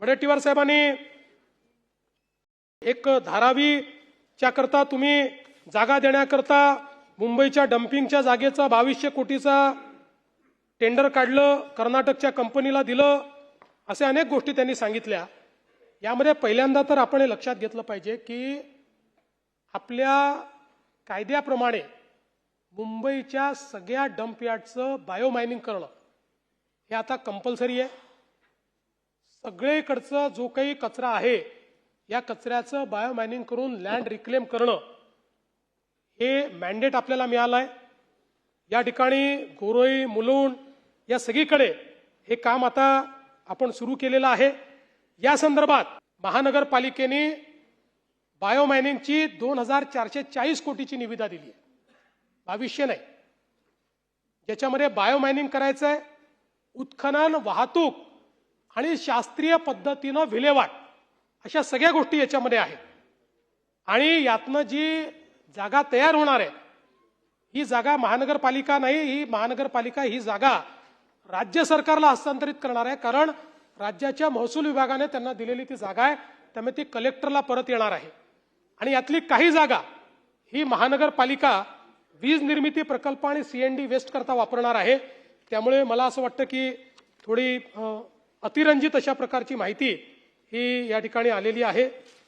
वडेट्टीवार साहेबांनी एक धारावीच्या करता तुम्ही जागा देण्याकरता मुंबईच्या डम्पिंगच्या जागेचा 2200 कोटीचा टेंडर काढलं, कर्नाटकच्या कंपनीला दिलं, असे अनेक गोष्टी त्यांनी सांगितल्या। यामध्ये पहिल्यांदा तर आपण हे लक्षात घेतलं पाहिजे की आपल्या कायद्याप्रमाणे मुंबईच्या सगळ्या डंप यार्डचं बायोमायनिंग करणं हे आता कंपल्सरी आहे। सगळीकडचा जो काही कचरा आहे या कचऱ्याचं बायोमायनिंग करून लँड रिक्लेम करणं हे मॅन्डेट आपल्याला मिळालं आहे। या ठिकाणी गोरोई, मुलुंड या सगळीकडे हे काम आता आपण सुरू केलेलं आहे। या संदर्भात महानगरपालिकेने बायोमायनिंगची 2440 कोटीची निविदा दिली आहे, 2200 नाही, ज्याच्यामध्ये बायोमायनिंग करायचं आहे, उत्खनन, वाहतूक आणि शास्त्रीय पद्धतीनं विल्हेवाट अशा सगळ्या गोष्टी याच्यामध्ये आहेत। आणि यातनं जी जागा तयार होणार आहे ही जागा महानगरपालिका नाही, ही महानगरपालिका ही जागा राज्य सरकारला हस्तांतरित करणार आहे, कारण राज्याच्या महसूल विभागाने त्यांना दिलेली ती जागा आहे, त्यामुळे ती कलेक्टरला परत येणार आहे। आणि यातली काही जागा ही महानगरपालिका वीज निर्मिती प्रकल्प आणि सीएनडी वेस्ट करता वापरणार आहे। त्यामुळे मला असं वाटतं की थोडी अतिरंजित अशा प्रकारची माहिती ही या ठिकाणी आलेली आहे।